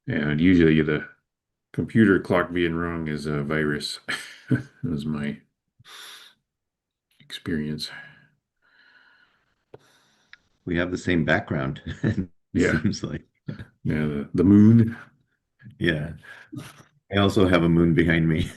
And usually the computer clock being wrong is a virus. That was my experience. We have the same background, it Yeah. seems like. Yeah, the moon. Yeah. I also have a moon behind me.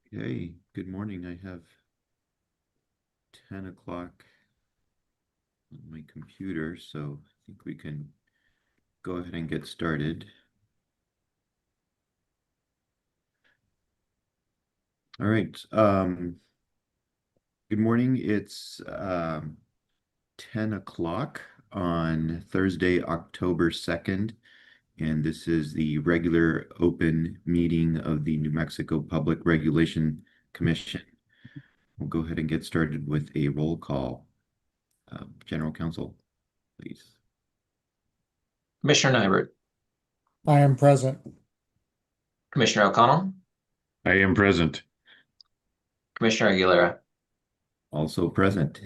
Hey, good morning. I have 10 o'clock on my computer, so I think we can go ahead and get started. All right. Good morning. It's 10 o'clock on Thursday, October 2nd, and this is the regular open meeting of the New Mexico Public Regulation Commission. We'll go ahead and get started with a roll call. General Counsel, please. Commissioner Nybert, I am present. Commissioner O'Connell, I am present. Commissioner Aguilera. Also present.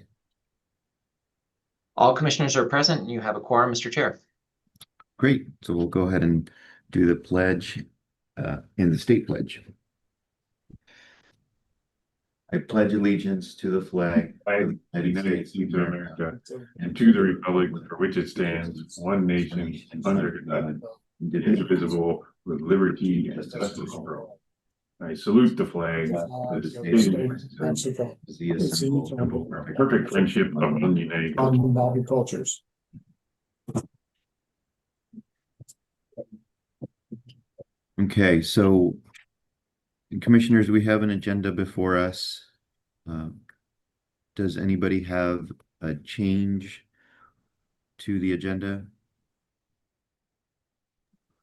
All commissioners are present. You have a quorum, Mr. Chair. Great. So we'll go ahead and do the pledge and the state pledge. I pledge allegiance to the flag of the United States of America, and to the republic for which it stands, one nation, under God, indivisible, with liberty and justice for all. I salute the flag of the state of Mexico, The assembled a perfect friendship among the United States. United cultures. Okay, so commissioners, we have an agenda before us. Does anybody have a change to the agenda?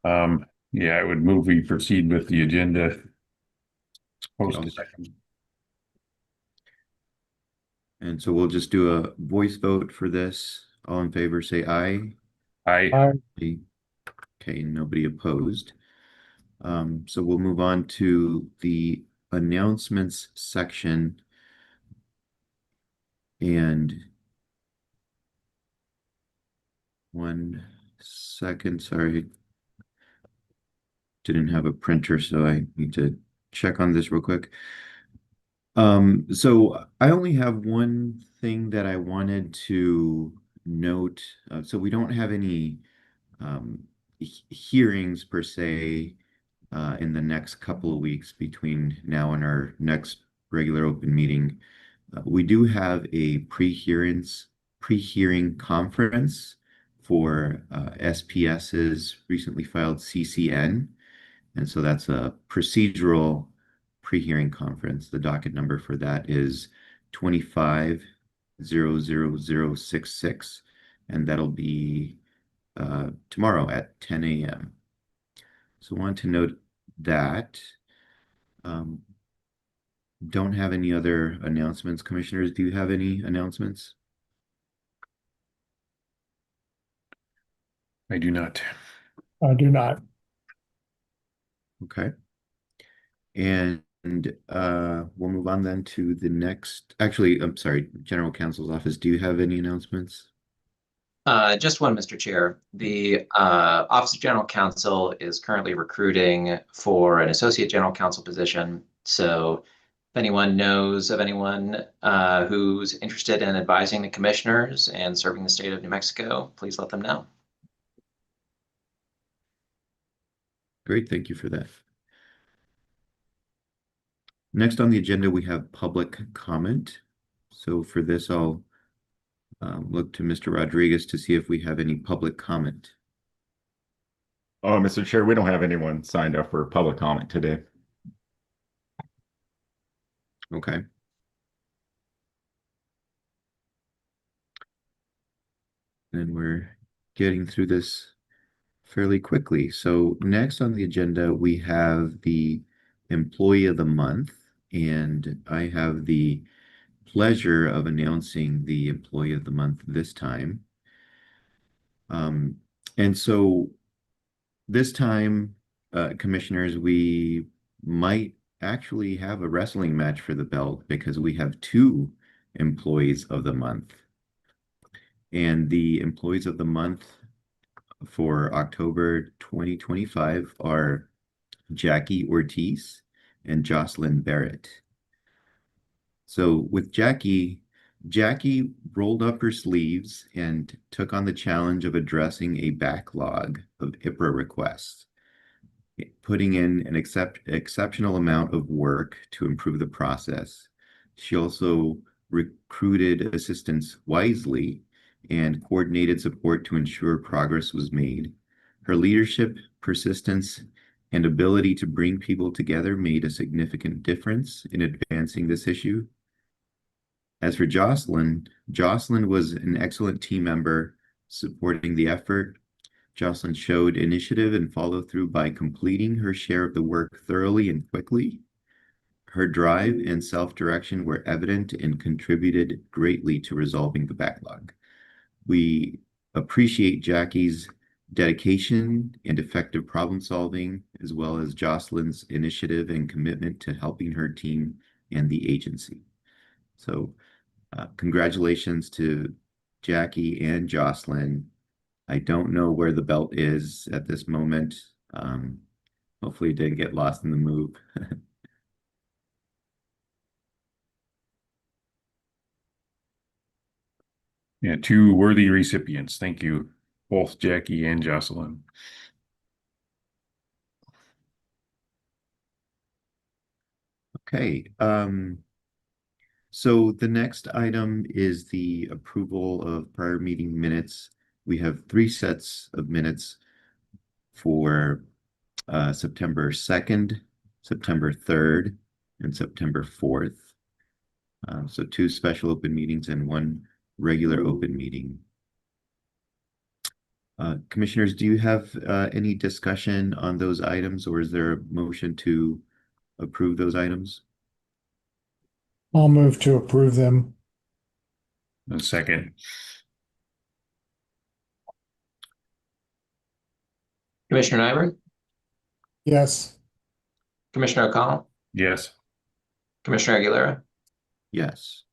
Yeah, I would move we proceed with the agenda. Posted. And so we'll just do a voice vote for this. All in favor, say aye. I Okay, nobody opposed. So we'll move on to the announcements section. And 1 second, sorry. Didn't have a printer, so I need to check on this real quick. So I only have one thing that I wanted to note. So we don't have any hearings per se in the next couple of weeks between now and our next regular open meeting. We do have a pre-hearing conference for SPS's recently filed CCN. And so that's a procedural pre-hearing conference. The docket number for that is 2500066, and that'll be tomorrow at 10 a.m. So I want to note that. Don't have any other announcements. Commissioners, do you have any announcements? I do not. I do not. Okay. And we'll move on then to the next. Actually, I'm sorry, General Counsel's office. Do you have any announcements? Just one, Mr. Chair. The Office of General Counsel is currently recruiting for an Associate General Counsel position. So if anyone knows of anyone who's interested in advising the commissioners and serving the state of New Mexico, please let them know. Great, thank you for that. Next on the agenda, we have public comment. So for this, I'll look to Mr. Rodriguez to see if we have any public comment. Oh, Mr. Chair, we don't have anyone signed up for public comment today. Okay. And we're getting through this fairly quickly. So next on the agenda, we have the Employee of the Month, and I have the pleasure of announcing the Employee of the Month this time. And so this time, commissioners, we might actually have a wrestling match for the belt because we have two Employees of the Month. And the Employees of the Month for October 2025 are Jackie Ortiz and Jocelyn Barrett. So with Jackie rolled up her sleeves and took on the challenge of addressing a backlog of IPRA requests. putting in an exceptional amount of work to improve the process. She also recruited assistants wisely and coordinated support to ensure progress was made. Her leadership, persistence, and ability to bring people together made a significant difference in advancing this issue. As for Jocelyn, Jocelyn was an excellent team member supporting the effort. Jocelyn showed initiative and follow through by completing her share of the work thoroughly and quickly. Her drive and self-direction were evident and contributed greatly to resolving the backlog. We appreciate Jackie's dedication and effective problem solving, as well as Jocelyn's initiative and commitment to helping her team and the agency. So congratulations to Jackie and Jocelyn. I don't know where the belt is at this moment. Hopefully it didn't get lost in the move. Yeah, two worthy recipients. Thank you, both Jackie and Jocelyn. Okay. So the next item is the approval of prior meeting minutes. We have 3 sets of minutes for September 2nd, September 3rd, and September 4th. So 2 special open meetings and 1 regular open meeting. Commissioners, do you have any discussion on those items, or is there a motion to approve those items? I'll move to approve them. A second. Commissioner Nyberg, Yes. Commissioner O'Connell, Yes. Commissioner Aguilera. Yes.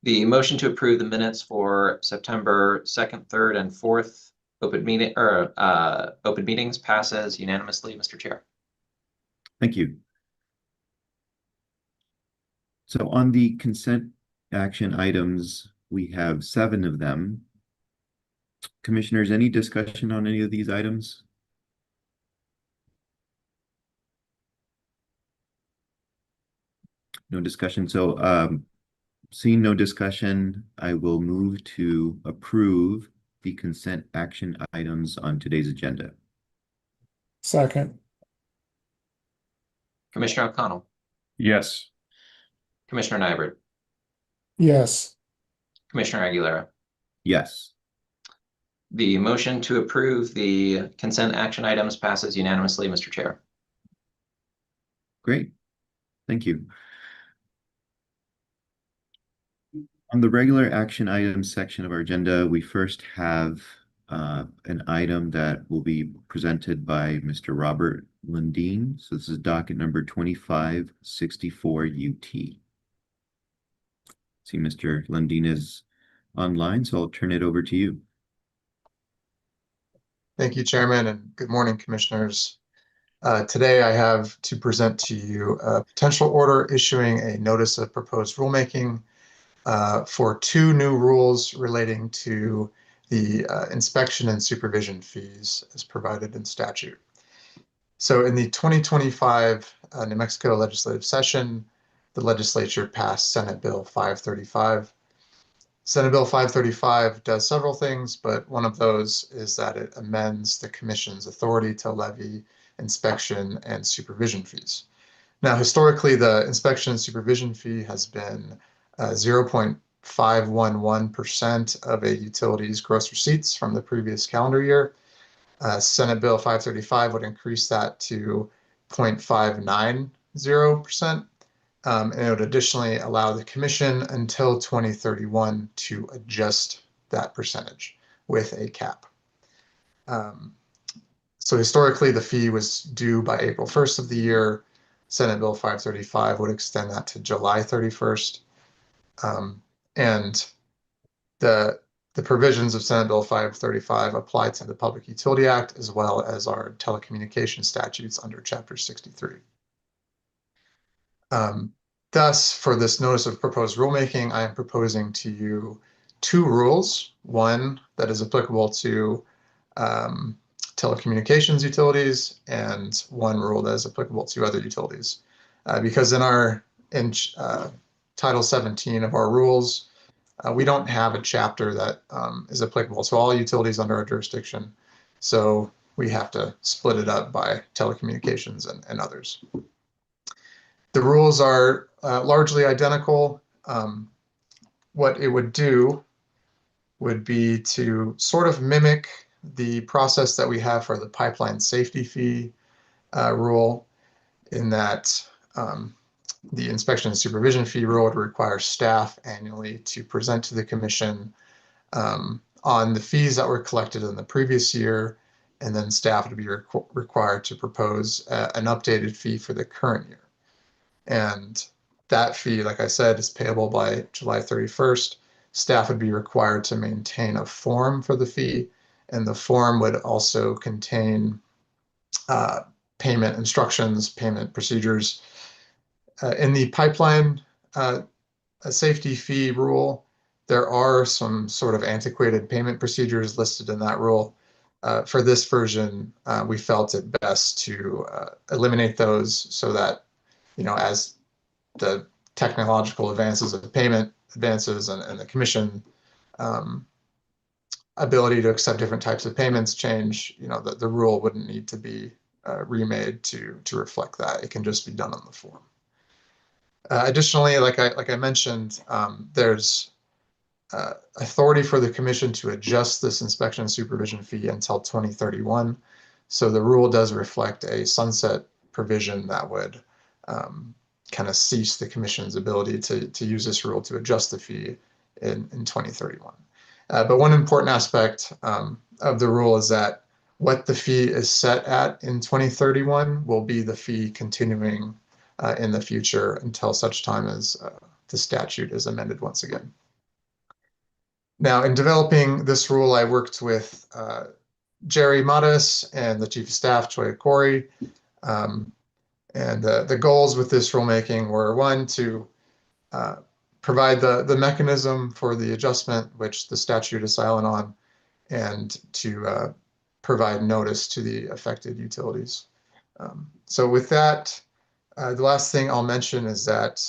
The motion to approve the minutes for September 2nd, 3rd, and 4th open meetings passes unanimously, Mr. Chair. Thank you. So on the consent action items, we have 7 of them. Commissioners, any discussion on any of these items? No discussion. So seeing no discussion, I will move to approve the consent action items on today's agenda. Second. Commissioner O'Connell, Yes. Commissioner Nyberg, Yes. Commissioner Aguilera. Yes. The motion to approve the consent action items passes unanimously, Mr. Chair. Great. Thank you. On the regular action items section of our agenda, we first have an item that will be presented by Mr. Robert Lundeen. So this is docket number 2564 UT. See, Mr. Lundeen is online, so I'll turn it over to you. Thank you, Chairman, and good morning, Commissioners. Today, I have to present to you a potential order issuing a notice of proposed rulemaking for 2 new rules relating to the inspection and supervision fees as provided in statute. So in the 2025 New Mexico legislative session, the legislature passed Senate Bill 535. Senate Bill 535 does several things, but one of those is that it amends the Commission's authority to levy inspection and supervision fees. Now, historically, the inspection and supervision fee has been 0.511% of a utility's gross receipts from the previous calendar year. Senate Bill 535 would increase that to 0.590%. And it would additionally allow the Commission until 2031 to adjust that percentage with a cap. So historically, the fee was due by April 1st of the year. Senate Bill 535 would extend that to July 31st. And the provisions of Senate Bill 535 apply to the Public Utility Act as well as our telecommunication statutes under Chapter 63. Thus, for this notice of proposed rulemaking, I am proposing to you 2 rules. One that is applicable to telecommunications utilities and one rule that is applicable to other utilities. Because in Title 17 of our rules, we don't have a chapter that is applicable to all utilities under our jurisdiction. So we have to split it up by telecommunications and others. The rules are largely identical. What it would do would be to sort of mimic the process that we have for the pipeline safety fee rule, in that the inspection and supervision fee rule would require staff annually to present to the commission on the fees that were collected in the previous year, and then staff would be required to propose an updated fee for the current year. And that fee, like I said, is payable by July 31st. Staff would be required to maintain a form for the fee, and the form would also contain payment instructions, payment procedures. In the pipeline a safety fee rule, there are some sort of antiquated payment procedures listed in that rule. For this version, we felt it best to eliminate those so that, as the technological advances of payment advances and the commission ability to accept different types of payments change, the rule wouldn't need to be remade to reflect that. It can just be done on the form. Additionally, like I mentioned, there's authority for the commission to adjust this inspection and supervision fee until 2031. So the rule does reflect a sunset provision that would kind of cease the commission's ability to use this rule to adjust the fee in 2031. But one important aspect of the rule is that what the fee is set at in 2031 will be the fee continuing in the future until such time as the statute is amended once again. Now, in developing this rule, I worked with Jerry Mattis and the Chief of Staff, Choi Corey. And the goals with this rulemaking were, one, to provide the mechanism for the adjustment, which the statute is silent on, and to provide notice to the affected utilities. So with that, the last thing I'll mention is that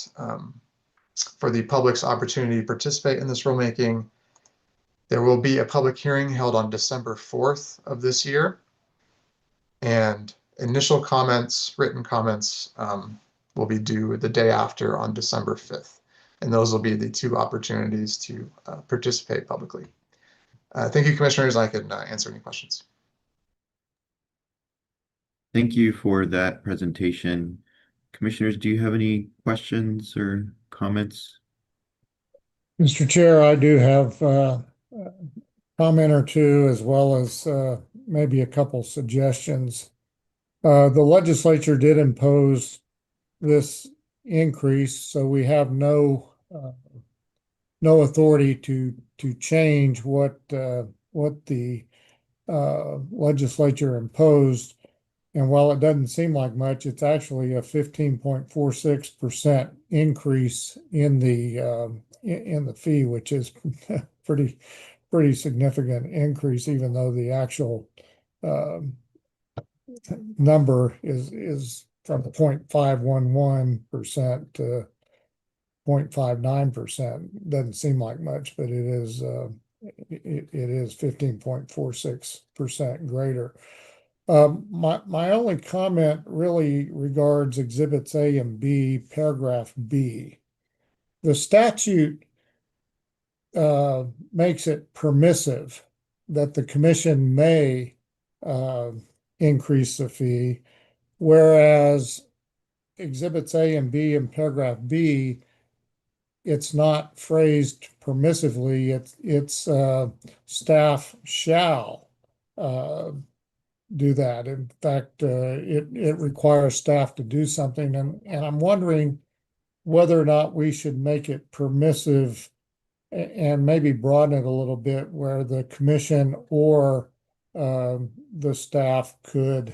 for the public's opportunity to participate in this rulemaking, there will be a public hearing held on December 4th of this year. And initial comments, written comments, will be due the day after on December 5th. And those will be the two opportunities to participate publicly. Thank you, commissioners. I can answer any questions. Thank you for that presentation. Commissioners, do you have any questions or comments? Mr. Chair, I do have a comment or two, as well as maybe a couple suggestions. The legislature did impose this increase, so we have no authority to change what the legislature imposed. And while it doesn't seem like much, it's actually a 15.46% increase in the fee, which is pretty significant increase, even though the actual number is from 0.511% to 0.59%. Doesn't seem like much, but it is 15.46% greater. My only comment really regards Exhibits A and B, paragraph B. The statute makes it permissive that the commission may increase the fee, whereas Exhibits A and B in paragraph B, it's not phrased permissively. It's staff shall do that. In fact, it requires staff to do something, and I'm wondering whether or not we should make it permissive and maybe broaden it a little bit, where the commission or the staff could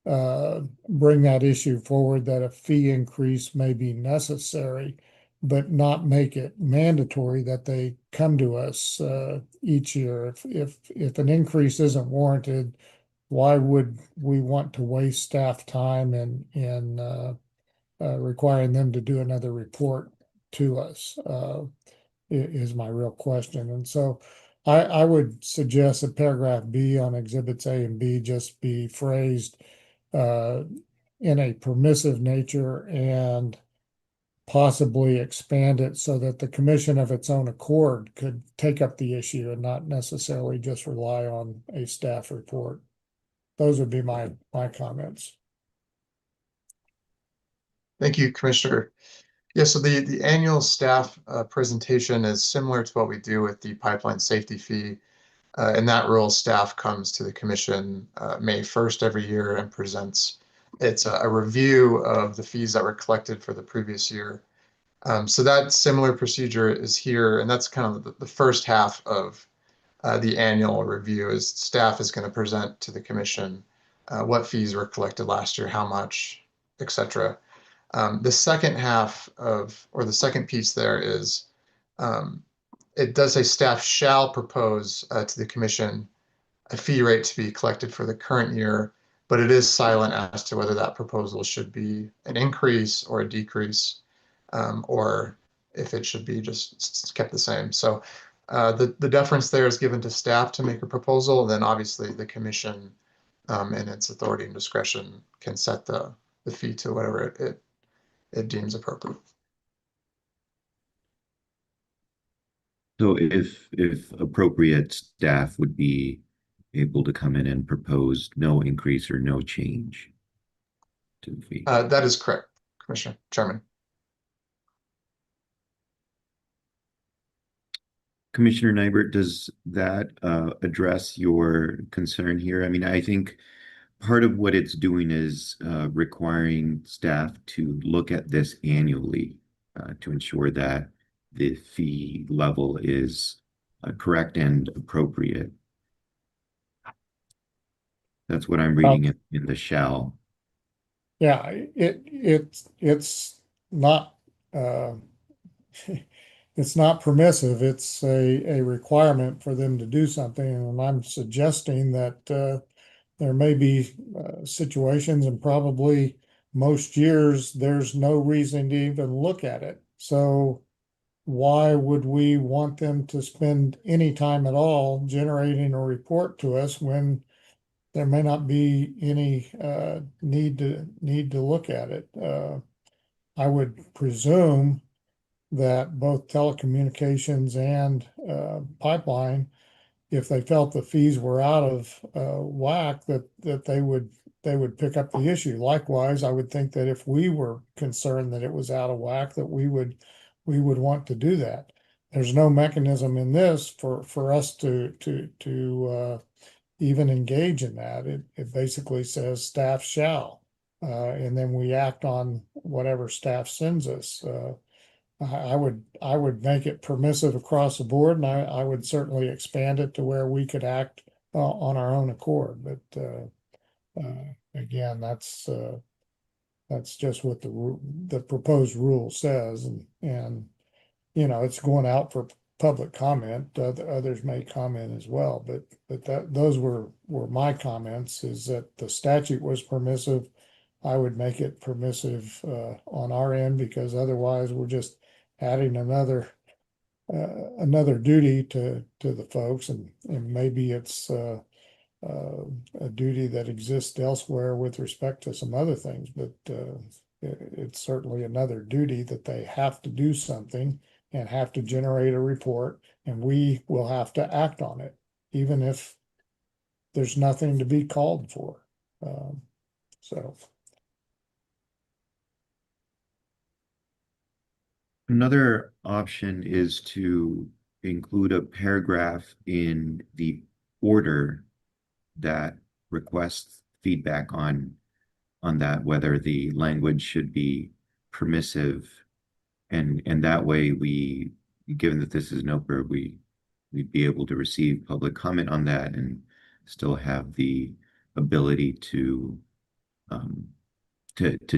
bring that issue forward, that a fee increase may be necessary, but not make it mandatory that they come to us each year. If an increase isn't warranted, why would we want to waste staff time in requiring them to do another report to us? Is my real question. And so I would suggest that paragraph B on exhibits A and B just be phrased in a permissive nature and possibly expand it so that the commission of its own accord could take up the issue and not necessarily just rely on a staff report. Those would be my comments. Thank you, Commissioner. Yeah, so the annual staff presentation is similar to what we do with the pipeline safety fee. In that role, staff comes to the commission May 1st every year and presents. It's a review of the fees that were collected for the previous year. So that similar procedure is here, and that's kind of the first half of the annual review. Is staff is going to present to the commission what fees were collected last year, how much, etc. The second half of, or the second piece there is, it does say staff shall propose to the commission a fee rate to be collected for the current year, but it is silent as to whether that proposal should be an increase or a decrease, or if it should be just kept the same. So the deference there is given to staff to make a proposal, and then obviously the commission in its authority and discretion can set the fee to whatever it deems appropriate. So if appropriate, staff would be able to come in and propose no increase or no change to the fee. That is correct, Commissioner Chairman. Commissioner Nybert, does that address your concern here? I mean, I think part of what it's doing is requiring staff to look at this annually to ensure that the fee level is correct and appropriate. That's what I'm reading in the shall. Yeah, it's not it's not permissive. It's a requirement for them to do something, and I'm suggesting that there may be situations, and probably most years there's no reason to even look at it. So why would we want them to spend any time at all generating a report to us when there may not be any need to look at it? I would presume that both telecommunications and pipeline, if they felt the fees were out of whack, that they would pick up the issue. Likewise, I would think that if we were concerned that it was out of whack, that we would want to do that. There's no mechanism in this for us to even engage in that. It basically says staff shall, and then we act on whatever staff sends us. I would make it permissive across the board, and I would certainly expand it to where we could act on our own accord. But again, that's just what the proposed rule says, and you know, it's going out for public comment. Others may comment as well, but those were my comments. Is that the statute was permissive? I would make it permissive on our end, because otherwise we're just adding another duty to the folks, and maybe it's a duty that exists elsewhere with respect to some other things, but it's certainly another duty that they have to do something and have to generate a report, and we will have to act on it, even if there's nothing to be called for. So. Another option is to include a paragraph in the order that requests feedback on that, whether the language should be permissive, and that way we, given that this is an OPER, we'd be able to receive public comment on that and still have the ability to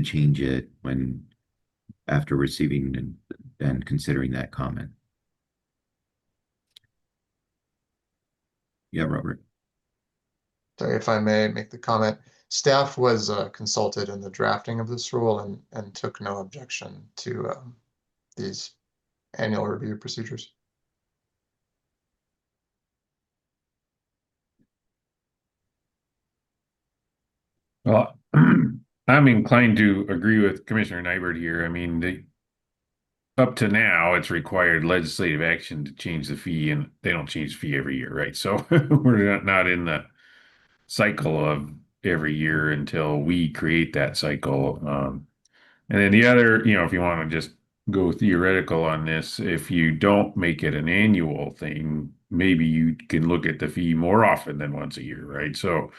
change it when after receiving and considering that comment. Yeah, Robert. if I may make the comment, staff was consulted in the drafting of this rule and took no objection to these annual review procedures. Well, I'm inclined to agree with Commissioner Nybert here. I mean, up to now, it's required legislative action to change the fee, and they don't change the fee every year, right? So we're not in the cycle of every year until we create that cycle. And then the other, if you want to just go theoretical on this, if you don't make it an annual thing, maybe you can look at the fee more often than once a year, right? So,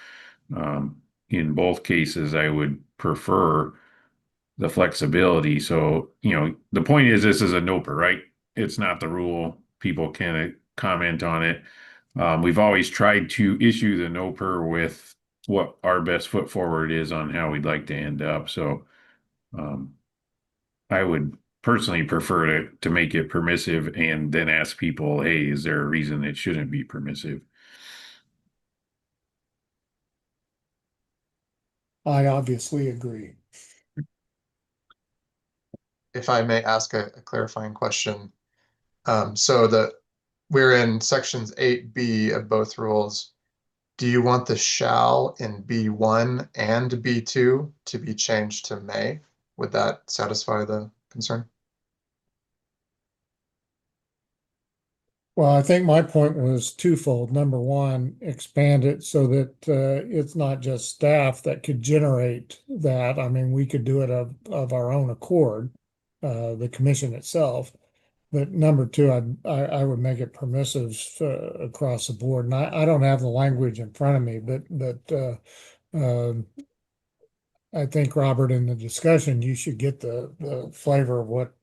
in both cases, I would prefer the flexibility. So, the point is this is a NOPR, right? It's not the rule. People can comment on it. We've always tried to issue the NOPR with what our best foot forward is on how we'd like to end up. So, I would personally prefer to make it permissive and then ask people, hey, is there a reason it shouldn't be permissive? I obviously agree. If I may ask a clarifying question. We're in sections 8B of both rules. Do you want the shall in B1 and B2 to be changed to may? Would that satisfy the concern? Well, I think my point was twofold. Number one, expand it so that it's not just staff that could generate that. I mean, we could do it of our own accord, the commission itself. But number two, I would make it permissive across the board. And I don't have the language in front of me, but I think, Robert, in the discussion, you should get the flavor of what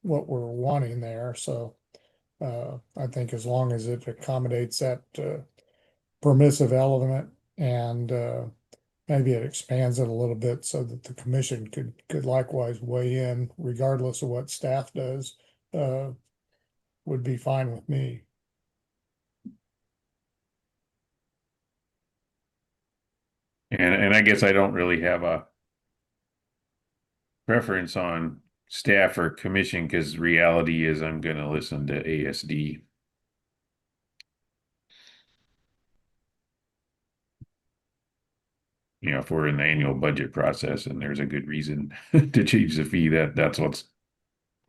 we're wanting there. So I think as long as it accommodates that permissive element and maybe it expands it a little bit so that the commission could likewise weigh in regardless of what staff does, would be fine with me. And I guess I don't really have a preference on staff or commission because reality is I'm going to listen to ASD. If we're in the annual budget process and there's a good reason to change the fee, that's what's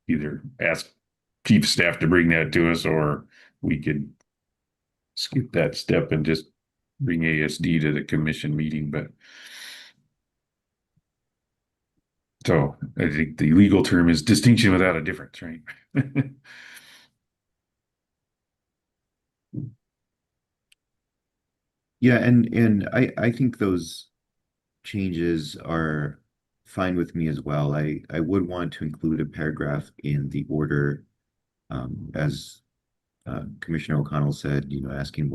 either ask chief staff to bring that to us, or we could skip that step and just bring ASD to the commission meeting. But so I think the legal term is distinction without a difference, right? Yeah, and I think those changes are fine with me as well. I would want to include a paragraph in the order, as Commissioner O'Connell said, asking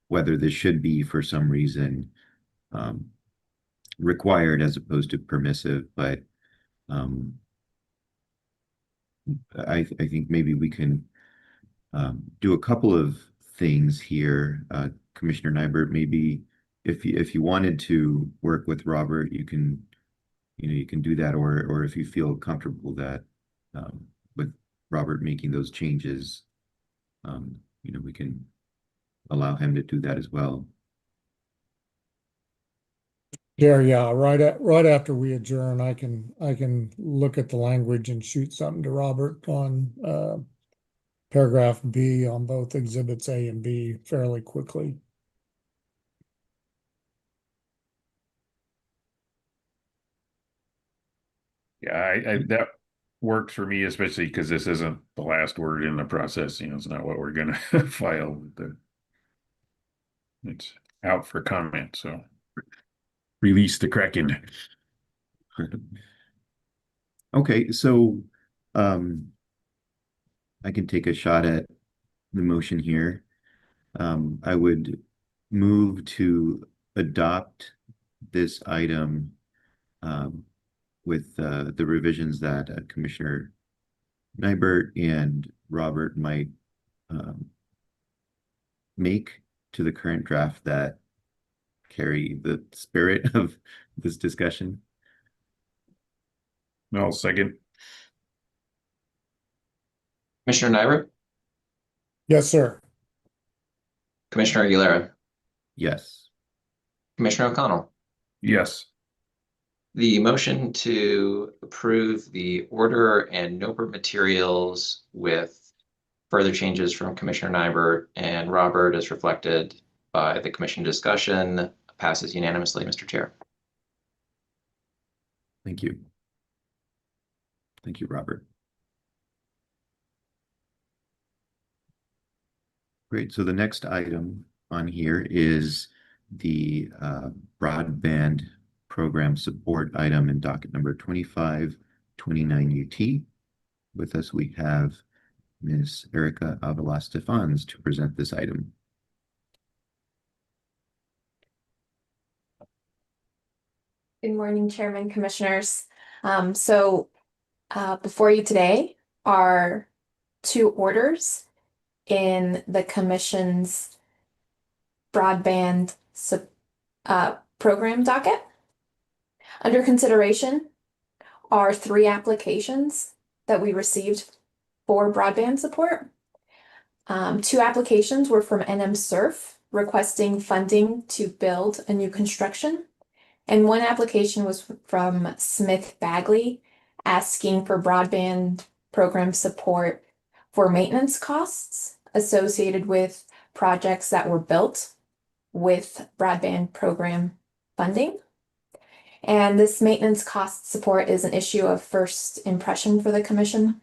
whether this should be for some reason required as opposed to permissive. But I think maybe we can do a couple of things here. Commissioner Nybert, maybe if you wanted to work with Robert, you can do that, or if you feel comfortable that with Robert making those changes, we can allow him to do that as well. Yeah, right after we adjourn, I can look at the language and shoot something to Robert on paragraph B on both exhibits A and B fairly quickly. Yeah, I that works for me, especially because this isn't the last word in the process. It's not what we're gonna file with it's out for comment. So release the Kraken. Okay, so I can take a shot at the motion here. I would move to adopt this item with the revisions that Commissioner Nybert and Robert might make to the current draft that carry the spirit of this discussion. No, second. Commissioner Nyberg, Yes, sir. Commissioner Aguilera, Yes. Commissioner O'Connell. Yes. The motion to approve the order and NOPR materials with further changes from Commissioner Nyberg and Robert as reflected by the commission discussion passes unanimously, Mr. Chair. Thank you. Thank you, Robert. Great. So the next item on here is the broadband program support item in docket number 2529 UT. With us, we have Ms. Erica Avila Stefans to present this item. Good morning, Chairman, Commissioners. Before you today are two orders in the Commission's broadband program docket. Under consideration are three applications that we received for broadband support. Two applications were from NMPRC requesting funding to build a new construction. And one application was from Smith Bagley asking for broadband program support for maintenance costs associated with projects that were built with broadband program funding. And this maintenance cost support is an issue of first impression for the commission.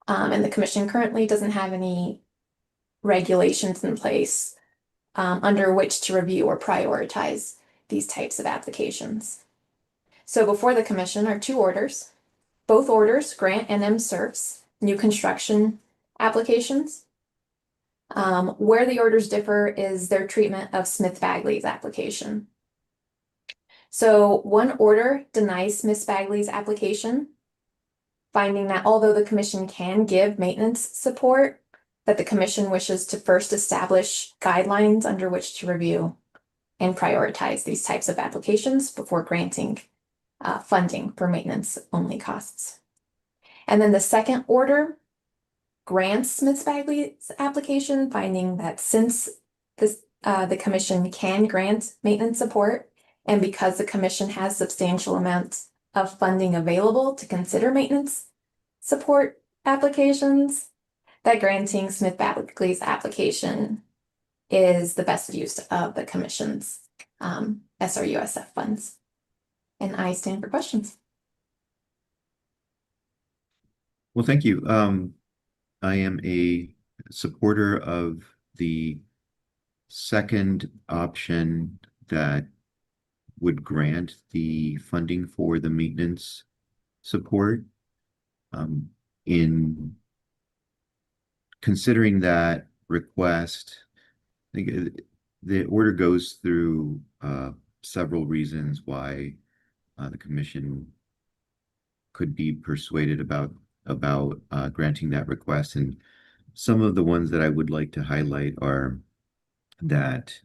And the commission currently doesn't have any regulations in place under which to review or prioritize these types of applications. So before the commission are two orders. Both orders grant NMPRC's new construction applications. Where the orders differ is their treatment of Smith Bagley's application. So one order denies Smith Bagley's application, finding that although the commission can give maintenance support, that the commission wishes to first establish guidelines under which to review and prioritize these types of applications before granting funding for maintenance only costs. And then the second order grants Smith Bagley's application, finding that since the commission can grant maintenance support, and because the commission has substantial amounts of funding available to consider maintenance support applications, that granting Smith Bagley's application is the best use of the commission's SRUSF funds. And I stand for questions. Well, thank you. I am a supporter of the second option that would grant the funding for the maintenance support. In considering that request, I think the order goes through several reasons why the commission could be persuaded about granting that request. And some of the ones that I would like to highlight are that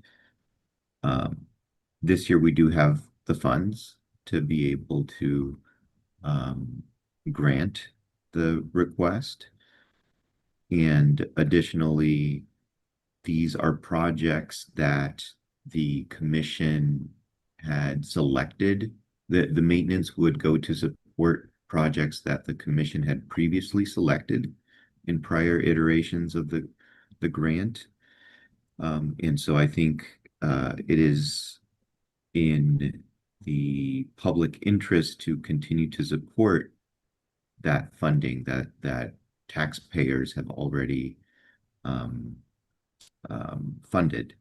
this year we do have the funds to be able to grant the request. And additionally, these are projects that the commission had selected. The maintenance would go to support projects that the commission had previously selected in prior iterations of the grant. And so I think it is in the public interest to continue to support that funding that taxpayers have already funded.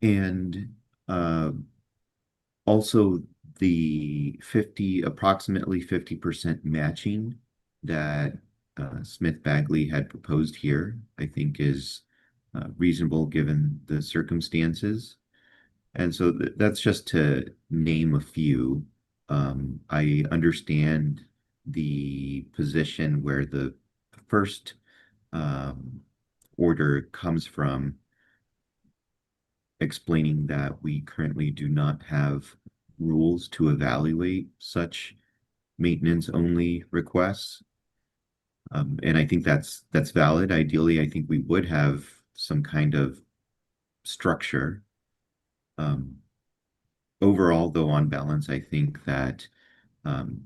And also the approximately 50% matching that Smith Bagley had proposed here, I think is reasonable given the circumstances. And so that's just to name a few. I understand the position where the first order comes from. explaining that we currently do not have rules to evaluate such maintenance-only requests. And I think that's valid. Ideally, I think we would have some kind of structure. Overall, though, on balance, I think that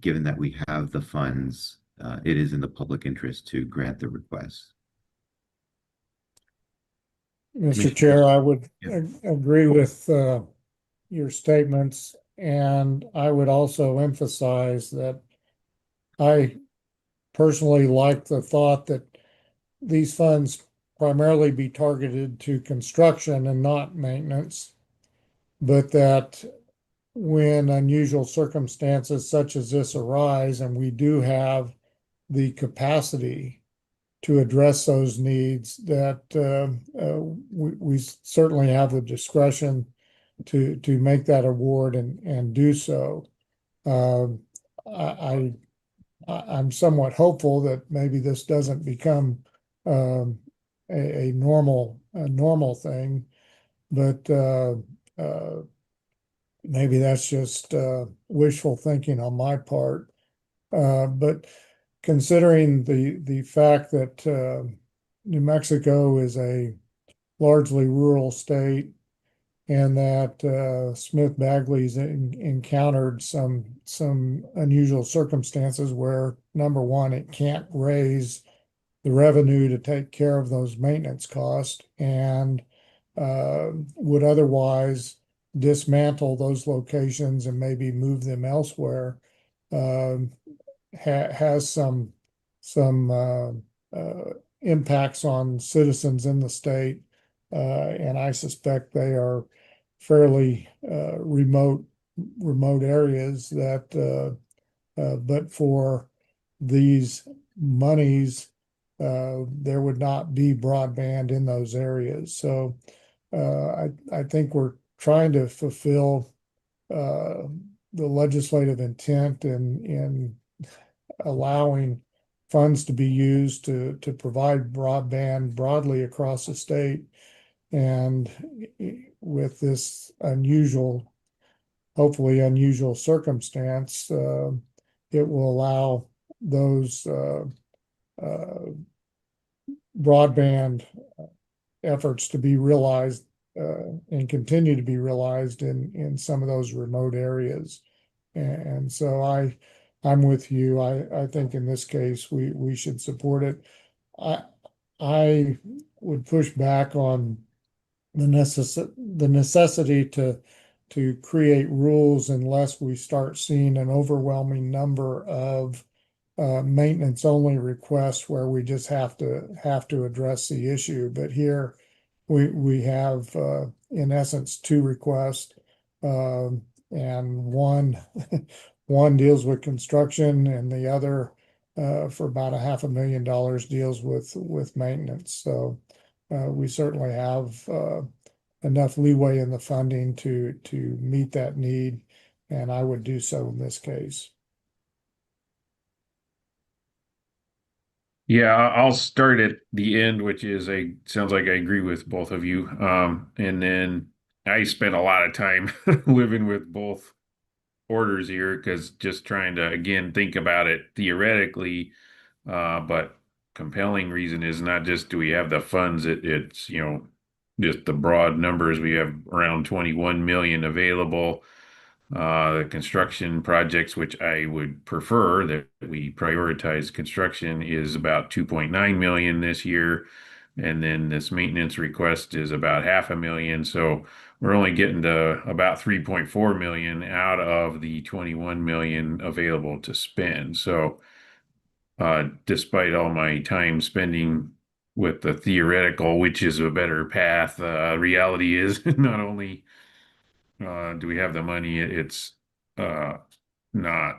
given that we have the funds, it is in the public interest to grant the request. Mr. Chair, I would Yeah. agree with your statements, and I would also emphasize that I personally like the thought that these funds primarily be targeted to construction and not maintenance, but that when unusual circumstances such as this arise, and we do have the capacity to address those needs, that we certainly have the discretion to make that award and do so. I'm somewhat hopeful that maybe this doesn't become a normal thing, but maybe that's just wishful thinking on my part. But considering the fact that New Mexico is a largely rural state, and that Smith Bagley's encountered some unusual circumstances where, number one, it can't raise the revenue to take care of those maintenance costs, and would otherwise dismantle those locations and maybe move them elsewhere. Has some impacts on citizens in the state, and I suspect they are fairly remote areas that, but for these monies, there would not be broadband in those areas. So I think we're trying to fulfill the legislative intent in allowing funds to be used to provide broadband broadly across the state. And with this hopefully unusual circumstance, it will allow those broadband efforts to be realized and continue to be realized in some of those remote areas. And so I'm with you. I think in this case, we should support it. I would push back on the necessity to create rules unless we start seeing an overwhelming number of maintenance only requests where we just have to address the issue. But here we have in essence two requests, and one deals with construction, and the other for about $500,000 deals with maintenance. So we certainly have enough leeway in the funding to meet that need, and I would do so in this case. Yeah, I'll start at the end, which is sounds like I agree with both of you. And then I spent a lot of time living with both orders here because just trying to again think about it theoretically, but compelling reason is not just do we have the funds, it's just the broad numbers. We have around 21 million available. The construction projects, which I would prefer that we prioritize construction, is about 2.9 million this year. And then this maintenance request is about 500,000. So we're only getting to about 3.4 million out of the 21 million available to spend. So despite all my time spending with the theoretical, which is a better path, reality is not only do we have the money, it's not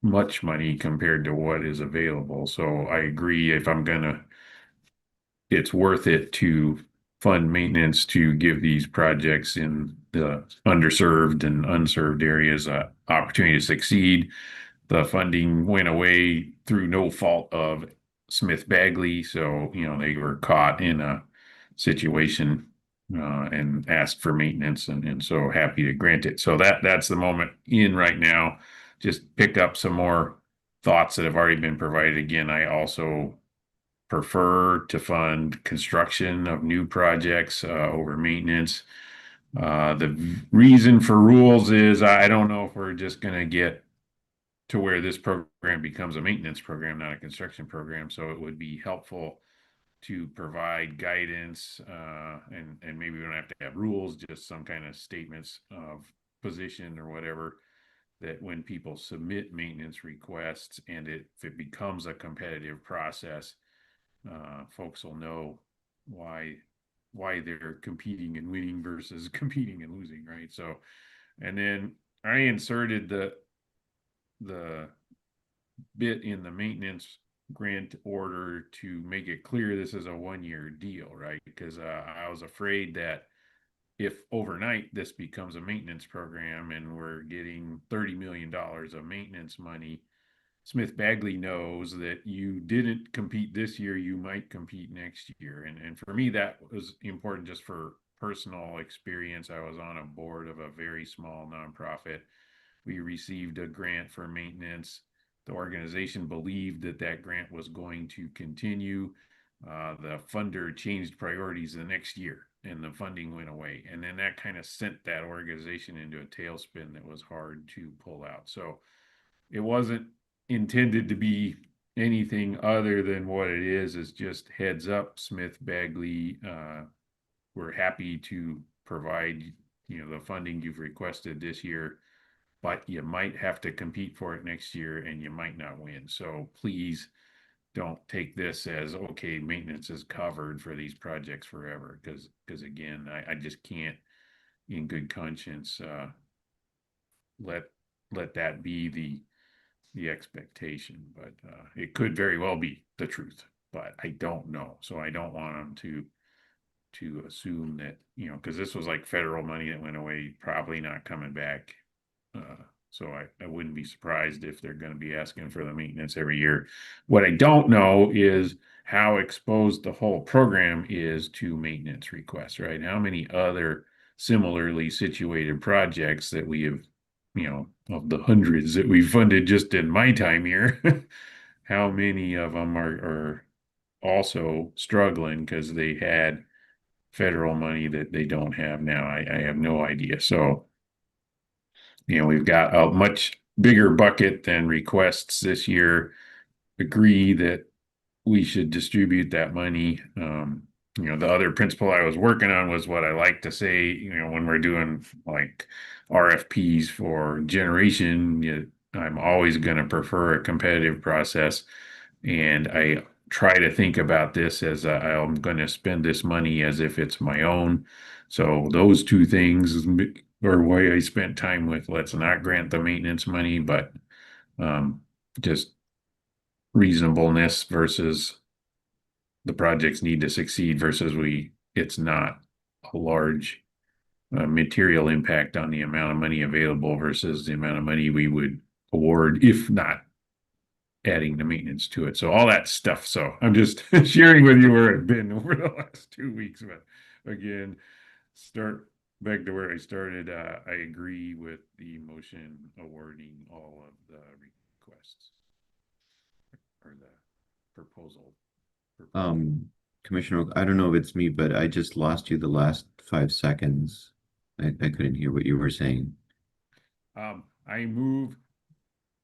much money compared to what is available. So I agree, it's worth it to fund maintenance to give these projects in the underserved and unserved areas an opportunity to succeed. The funding went away through no fault of Smith Bagley, so they were caught in a situation and asked for maintenance, and so happy to grant it. So that's the moment in right now. Just pick up some more thoughts that have already been provided. Again, I also prefer to fund construction of new projects over maintenance. The reason for rules is I don't know if we're just going to get to where this program becomes a maintenance program, not a construction program. So it would be helpful to provide guidance, and maybe we don't have to have rules, just some kind of statements of position or whatever, that when people submit maintenance requests and if it becomes a competitive process, folks will know why they're competing and winning versus competing and losing, right? So, and then I inserted the bit in the maintenance grant order to make it clear this is a 1-year deal, right? Because I was afraid that if overnight this becomes a maintenance program and we're getting $30 million of maintenance money, Smith Bagley knows that you didn't compete this year, you might compete next year. And for me, that was important just for personal experience. I was on a board of a very small nonprofit. We received a grant for maintenance. The organization believed that that grant was going to continue. The funder changed priorities the next year and the funding went away. And then that kind of sent that organization into a tailspin that was hard to pull out. So it wasn't intended to be anything other than what it is just heads up, Smith Bagley. We're happy to provide, the funding you've requested this year, but you might have to compete for it next year and you might not win. So please don't take this as, okay, maintenance is covered for these projects forever. Because again, I just can't in good conscience let that be the expectation, but it could very well be the truth, but I don't know. So I don't want them to assume that, because this was like federal money that went away, probably not coming back. So I wouldn't be surprised if they're going to be asking for the maintenance every year. What I don't know is how exposed the whole program is to maintenance requests, right? How many other similarly situated projects that we have, of the hundreds that we funded just in my time here, how many of them are also struggling because they had federal money that they don't have now? I have no idea. So, we've got a much bigger bucket than requests this year. Agree that we should distribute that money. The other principle I was working on was what I like to say, when we're doing like RFPs for generation, I'm always going to prefer a competitive process. And I try to think about this as I'm going to spend this money as if it's my own. So those two things are why I spent time with, let's not grant the maintenance money, but just reasonableness versus the projects need to succeed versus it's not a large material impact on the amount of money available versus the amount of money we would award if not adding the maintenance to it. So all that stuff. So I'm just sharing with you where I've been over the last 2 weeks. But again, start back to where I started. I agree with the motion awarding all of the requests or the proposal. Commissioner, I don't know if it's me, but I just lost you the last 5 seconds. I couldn't hear what you were saying. I move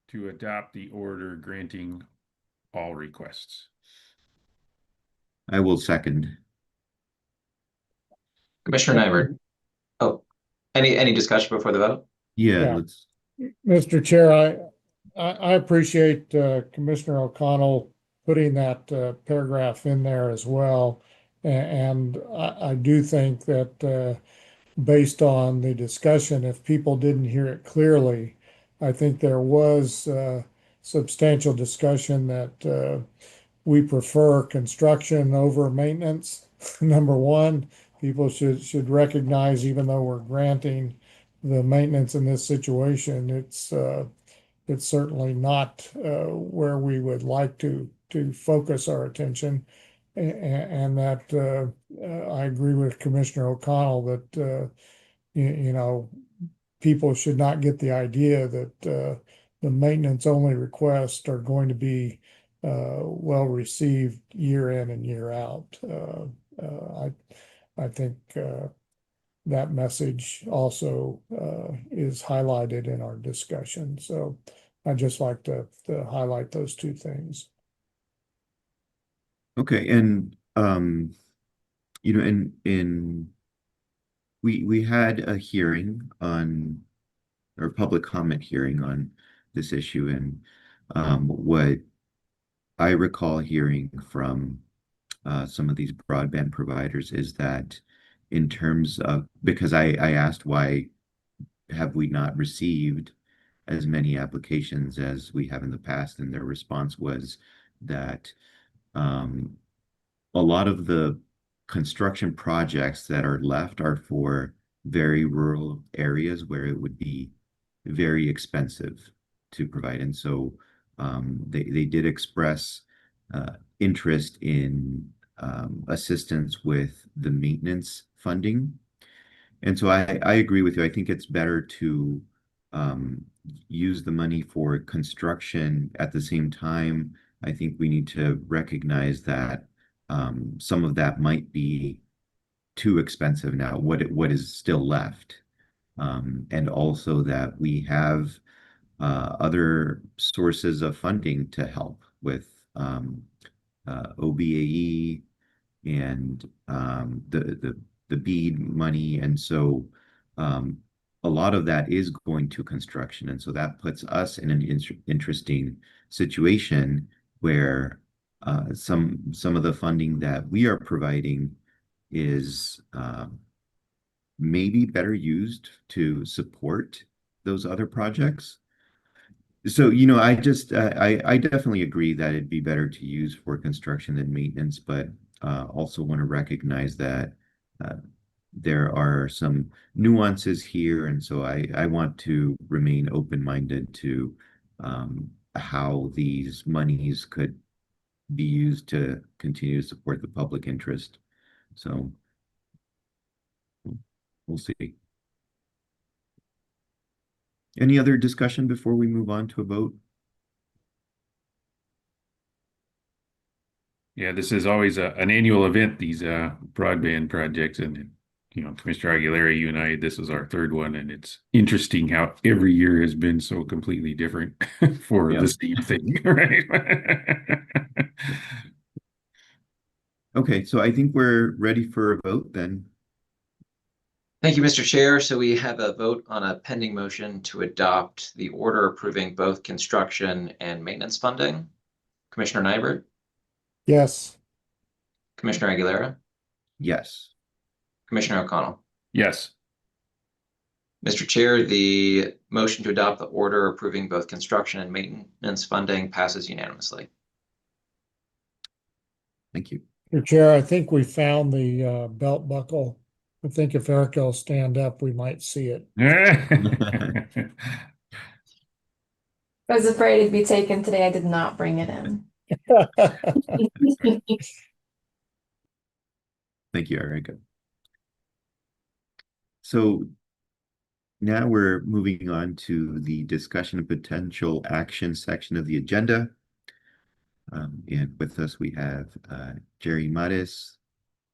to adopt the order granting all requests. I will second. Commissioner Nyberg. Oh, any discussion before the vote? Yeah, Yeah. let's. Mr. Chair, I appreciate Commissioner O'Connell putting that paragraph in there as well. And I do think that based on the discussion, if people didn't hear it clearly, I think there was substantial discussion that we prefer construction over maintenance. Number one, people should recognize, even though we're granting the maintenance in this situation, it's certainly not where we would like to focus our attention. and that, I agree with Commissioner O'Connell that, you know, people should not get the idea that, the maintenance only requests are going to be, well received year in and year out. I think, that message also, is highlighted in our discussion. So I'd just like to highlight those two things. Okay, and you know, we had a hearing on, or public comment hearing on this issue, and what I recall hearing from some of these broadband providers is that in terms of, because I asked why have we not received as many applications as we have in the past, and their response was that um, a lot of the construction projects that are left are for very rural areas where it would be very expensive to provide. And so they did express interest in assistance with the maintenance funding. And so I agree with you. I think it's better to um, use the money for construction. At the same time, I think we need to recognize that some of that might be too expensive now. What is still left, and also that we have other sources of funding to help with OBAE and the BEAD money, and so a lot of that is going to construction, and so that puts us in an interesting situation where some of the funding that we are providing is maybe better used to support those other projects. So, you know, I definitely agree that it'd be better to use for construction than maintenance, but also want to recognize that uh, there are some nuances here, and so I want to remain open-minded to how these monies could be used to continue to support the public interest. So we'll see. Any other discussion before we move on to a vote? Yeah, this is always an annual event, these broadband projects, and you know, Commissioner Aguilera, you and I, this is our third one, and it's interesting how every year has been so completely different for Yeah. the same thing, right? Okay, so I think we're ready for a vote then. Thank you, Mr. Chair. So we have a vote on a pending motion to adopt the order approving both construction and maintenance funding. Commissioner Nybert, Yes, Commissioner Aguilera, Yes. Commissioner O'Connell. Yes. Mr. Chair, the motion to adopt the order approving both construction and maintenance funding passes unanimously. Thank you. Your Chair, I think we found the belt buckle. I think if Eric will stand up, we might see it. I was afraid it'd be taken today. I did not bring it in. Thank you, Erica. So now we're moving on to the discussion of potential action section of the agenda. And with us, we have Jerry Mattis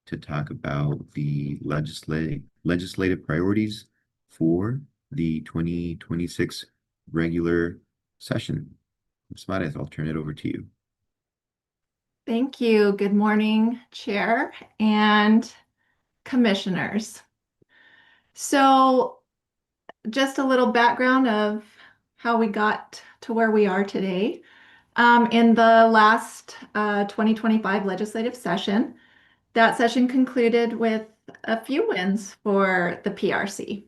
to talk about the legislative priorities for the 2026 regular session. Ms. Mattis, I'll turn it over to you. Thank you. Good morning, Chair and Commissioners. So just a little background of how we got to where we are today. In the last 2025 legislative session, that session concluded with a few wins for the PRC.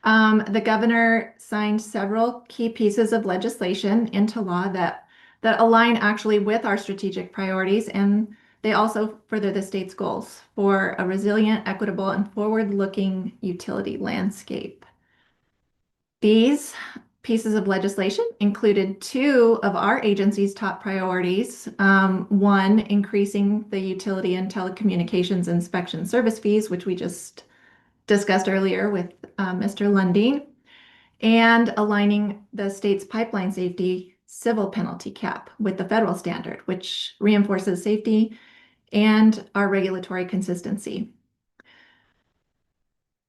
The governor signed several key pieces of legislation into law that align actually with our strategic priorities, and they also further the state's goals for a resilient, equitable, and forward-looking utility landscape. These pieces of legislation included two of our agency's top priorities. One, increasing the utility and telecommunications inspection service fees, which we just discussed earlier with Mr. Lunding, and aligning the state's pipeline safety civil penalty cap with the federal standard, which reinforces safety and our regulatory consistency.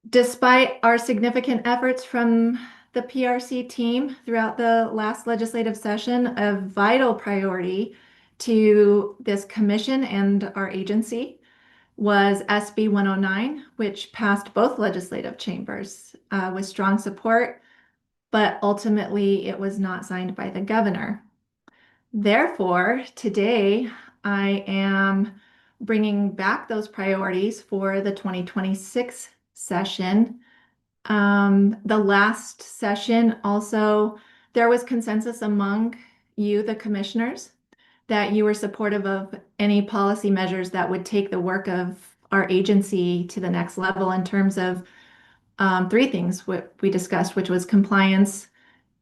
Despite our significant efforts from the PRC team throughout the last legislative session, a vital priority to this commission and our agency was SB 109, which passed both legislative chambers with strong support, but ultimately it was not signed by the governor. Therefore, today I am bringing back those priorities for the 2026 session. The last session also, there was consensus among you, the commissioners, that you were supportive of any policy measures that would take the work of our agency to the next level in terms of three things what we discussed, which was compliance,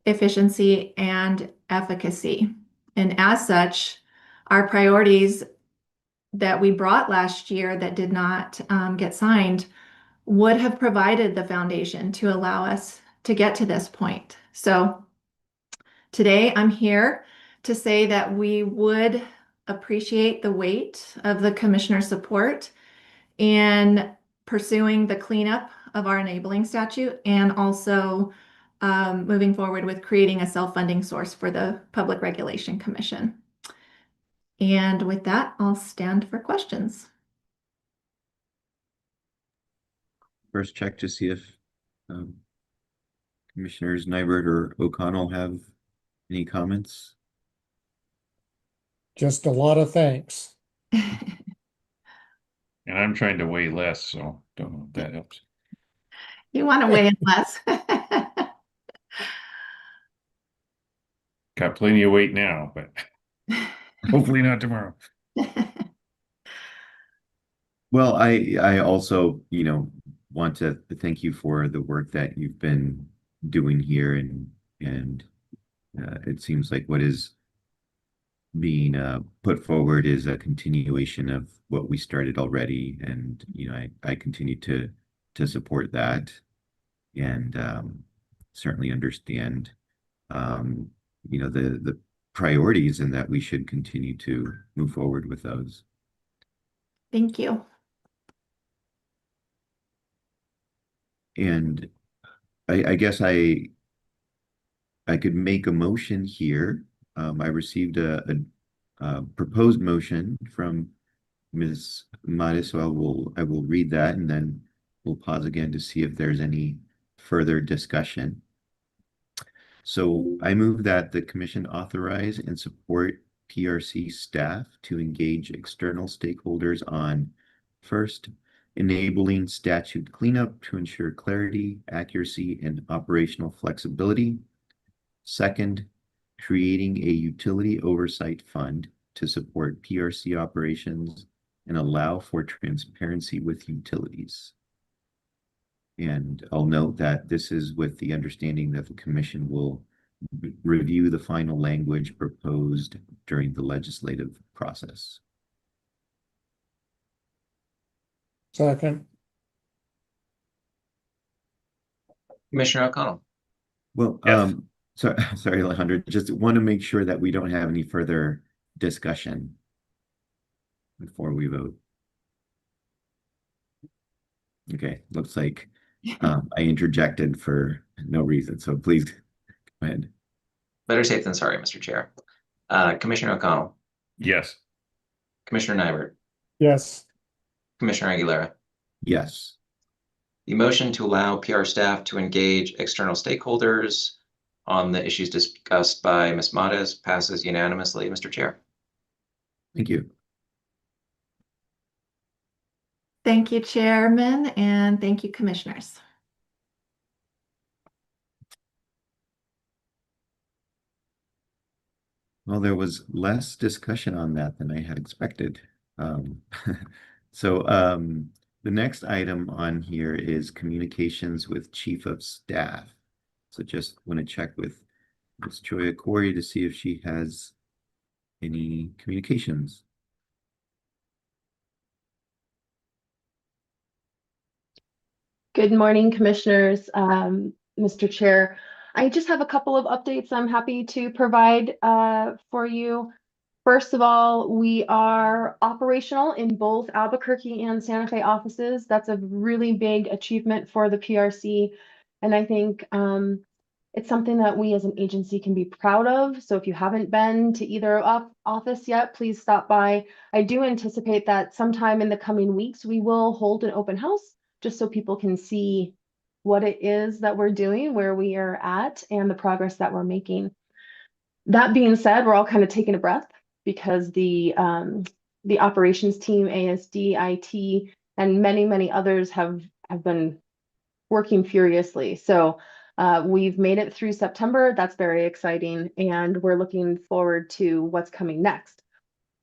efficiency, and efficacy. And as such, our priorities that we brought last year that did not get signed would have provided the foundation to allow us to get to this point. So today I'm here to say that we would appreciate the weight of the commissioner support in pursuing the cleanup of our enabling statute and also moving forward with creating a self-funding source for the Public Regulation Commission. And with that, I'll stand for questions. First check to see if Commissioners Nybert or O'Connell have any comments. Just a lot of thanks. And I'm trying to weigh less, so don't know if that helps. You want to weigh in less? Got plenty of weight now, but hopefully not tomorrow. Well, I also, want to thank you for the work that you've been doing here, and it seems like what is being put forward is a continuation of what we started already, and I continue to support that, and certainly understand the priorities, and that we should continue to move forward with those. Thank you. And I guess I could make a motion here. I received a proposed motion from Ms. Mattis, so I will read that, and then we'll pause again to see if there's any further discussion. So I move that the commission authorize and support PRC staff to engage external stakeholders on, first, enabling statute cleanup to ensure clarity, accuracy, and operational flexibility. Second, creating a utility oversight fund to support PRC operations and allow for transparency with utilities. And I'll note that this is with the understanding that the commission will review the final language proposed during the legislative process. Second. Commissioner O'Connell. Well, Yes. Sorry, Alejandro, just want to make sure that we don't have any further discussion before we vote. Okay, looks like I interjected for no reason, so please go ahead. Better safe than sorry, Mr. Chair. Commissioner O'Connell, Yes. Commissioner Nybert, Yes. Commissioner Aguilera. Yes. The motion to allow PR staff to engage external stakeholders on the issues discussed by Ms. Mattis passes unanimously, Mr. Chair. Thank you. Thank you, Chairman, and thank you, Commissioners. Well, there was less discussion on that than I had expected. So the next item on here is communications with Chief of Staff. So just want to check with Ms. Choya Corey to see if she has any communications. Good morning, Commissioners, Mr. Chair. I just have a couple of updates I'm happy to provide for you. First of all, we are operational in both Albuquerque and Santa Fe offices. That's a really big achievement for the PRC. And I think it's something that we as an agency can be proud of. So if you haven't been to either office yet, please stop by. I do anticipate that sometime in the coming weeks, we will hold an open house just so people can see what it is that we're doing, where we are at, and the progress that we're making. That being said, we're all kind of taking a breath because the operations team, ASD, IT, and many others have been working furiously. So we've made it through September. That's very exciting, and we're looking forward to what's coming next.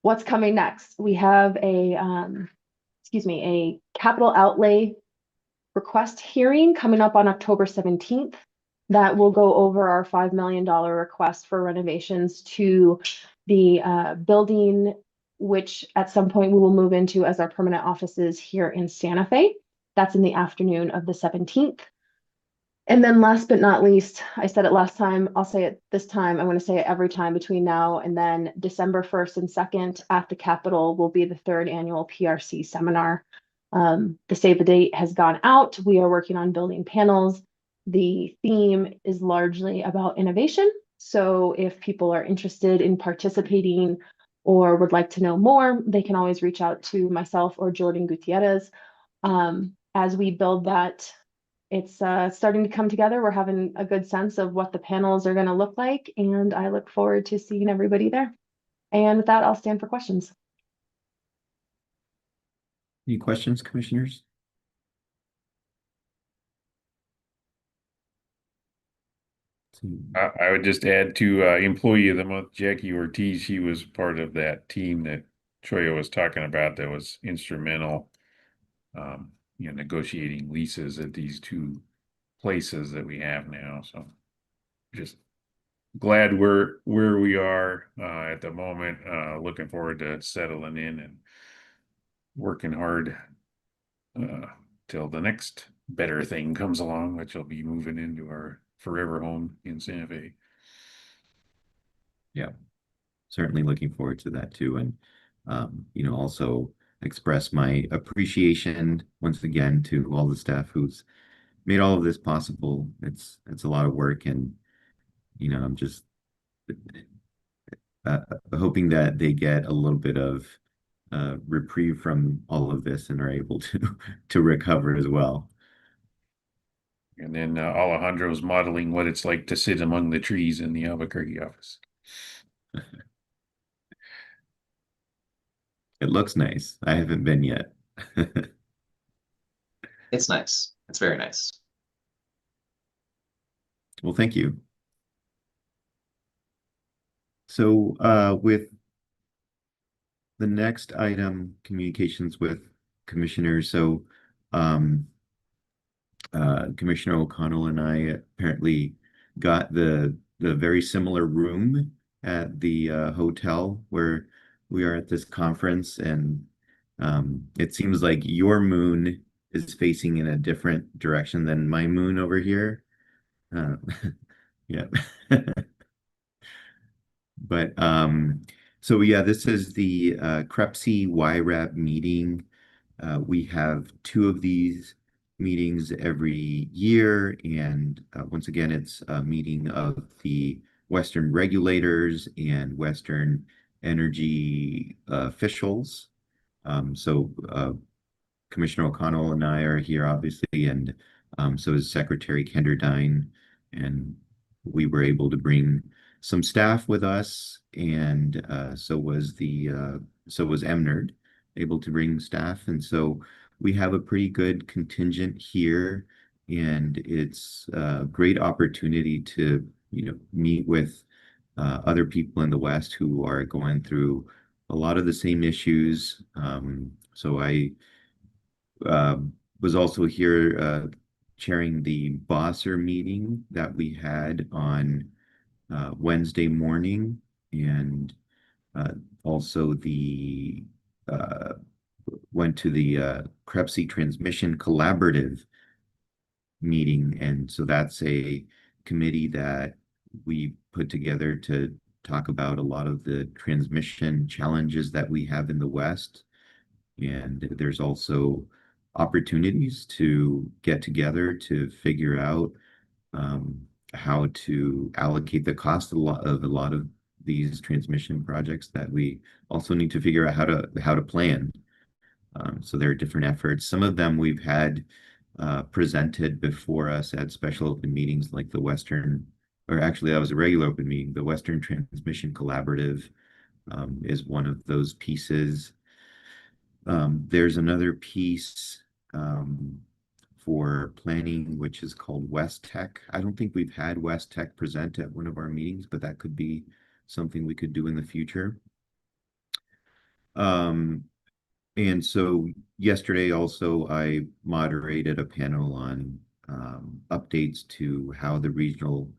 What's coming next? We have a capital outlay request hearing coming up on October 17th that will go over our $5 million request for renovations to the building, which at some point we will move into as our permanent offices here in Santa Fe. That's in the afternoon of the 17th. And then last but not least, I said it last time, I'll say it this time, I'm going to say it every time between now and then, December 1st and 2nd at the Capitol will be the 3rd annual PRC seminar. The save the date has gone out. We are working on building panels. The theme is largely about innovation. So if people are interested in participating or would like to know more, they can always reach out to myself or Jordan Gutierrez. As we build that, it's starting to come together. We're having a good sense of what the panels are going to look like, and I look forward to seeing everybody there. And with that, I'll stand for questions. Any questions, commissioners? I would just add to Employee of the Month, Jackie Ortiz. She was part of that team that Choya was talking about that was instrumental, negotiating leases at these two places that we have now. So just glad we're where we are at the moment. Looking forward to settling in and working hard till the next better thing comes along, which will be moving into our forever home in Santa Fe. Yeah, certainly looking forward to that too. And, also express my appreciation once again to all the staff who's made all of this possible. It's a lot of work, and, I'm just hoping that they get a little bit of reprieve from all of this and are able to recover as well. And then Alejandro's modeling what it's like to sit among the trees in the Albuquerque office. It looks nice. I haven't been yet. It's nice. It's very nice. Well, thank you. So with the next item, communications with commissioners. So Commissioner O'Connell and I apparently got the very similar room at the hotel where we are at this conference, and it seems like your moon is facing in a different direction than my moon over here. Yeah. But so yeah, this is the CREPC YRAB meeting. We have two of these meetings every year, and once again, it's a meeting of the Western regulators and Western energy officials. So Commissioner O'Connell and I are here, obviously, and so is Secretary Kenderdine, and we were able to bring some staff with us, and so was Emnerd able to bring staff, and so we have a pretty good contingent here, and it's a great opportunity to meet with other people in the West who are going through a lot of the same issues. So I was also here chairing the Bosser meeting that we had on Wednesday morning, and also the went to the Krebsy Transmission Collaborative meeting. And so that's a committee that we put together to talk about a lot of the transmission challenges that we have in the West. And there's also opportunities to get together to figure out how to allocate the cost of a lot of these transmission projects that we also need to figure out how to plan. So there are different efforts. Some of them we've had presented before us at special open meetings like the Western, or actually that was a regular open meeting. The Western Transmission Collaborative is one of those pieces. There's another piece for planning, which is called West Tech. I don't think we've had West Tech present at one of our meetings, but that could be something we could do in the future. And so yesterday also I moderated a panel on updates to how the regional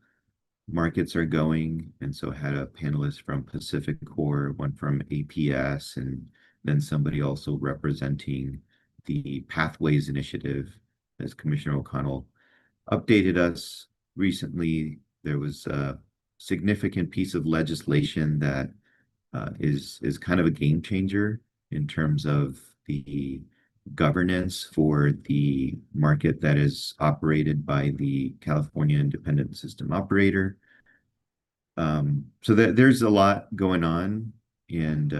markets are going. And so I had a panelist from Pacific Core, one from APS, and then somebody also representing the Pathways Initiative, as Commissioner O'Connell updated us recently. There was a significant piece of legislation that is kind of a game changer in terms of the governance for the market that is operated by the California Independent System Operator. So there's a lot going on, and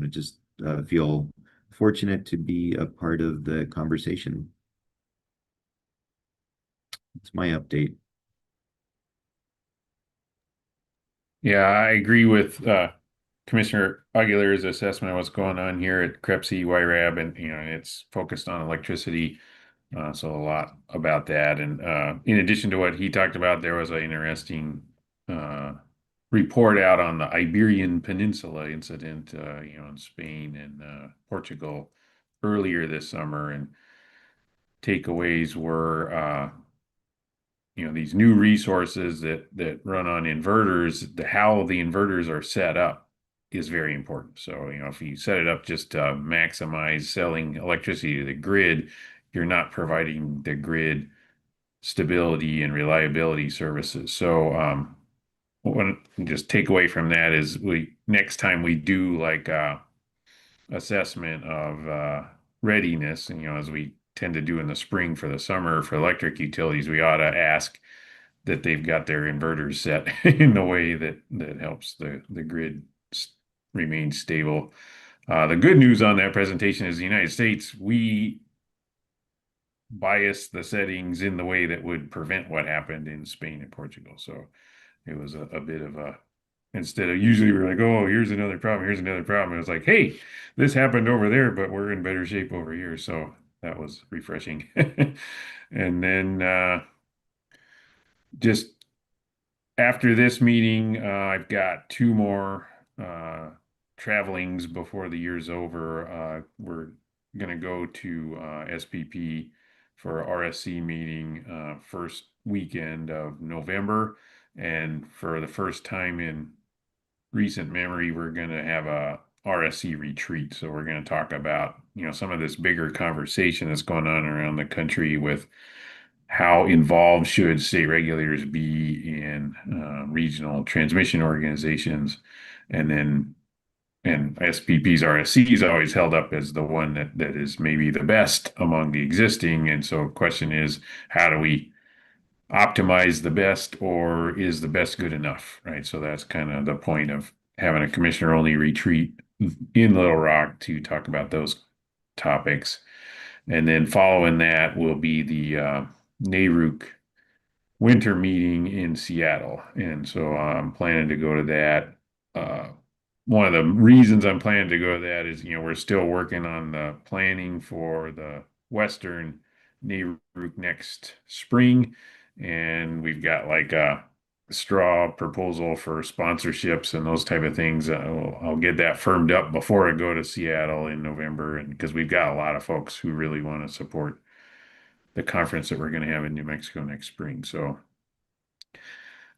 just feel fortunate to be a part of the conversation. It's my update. Yeah, I agree with Commissioner Aguilar's assessment of what's going on here at Krebsy YRAB, and it's focused on electricity. So a lot about that. And in addition to what he talked about, there was an interesting report out on the Iberian Peninsula incident, in Spain and Portugal earlier this summer. And takeaways were, these new resources that run on inverters, how the inverters are set up is very important. So, if you set it up just to maximize selling electricity to the grid, you're not providing the grid stability and reliability services. So, one just take away from that is next time we do like assessment of readiness, and as we tend to do in the spring for the summer for electric utilities, we ought to ask that they've got their inverters set in the way that helps the grid remain stable. The good news on that presentation is the United States, we bias the settings in the way that would prevent what happened in Spain and Portugal. So it was a bit of a, instead of usually we're like, oh, here's another problem, it was like, hey, this happened over there, but we're in better shape over here. So that was refreshing. And then just after this meeting, I've got two more travelings before the year's over. We're going to go to SPP for RSC meeting first weekend of November. And for the first time in recent memory, we're going to have a RSC retreat. So we're going to talk about, some of this bigger conversation that's going on around the country with how involved should state regulators be in regional transmission organizations. And SPP's RSC is always held up as the one that is maybe the best among the existing. And so the question is, how do we optimize the best, or is the best good enough, right? So that's kind of the point of having a commissioner-only retreat in Little Rock to talk about those topics. And then following that will be the NARUC winter meeting in Seattle. And so I'm planning to go to that. One of the reasons I'm planning to go to that is, we're still working on the planning for the Western NARUC next spring. And we've got like a straw proposal for sponsorships and those type of things. I'll get that firmed up before I go to Seattle in November. And because we've got a lot of folks who really want to support the conference that we're going to have in New Mexico next spring. So,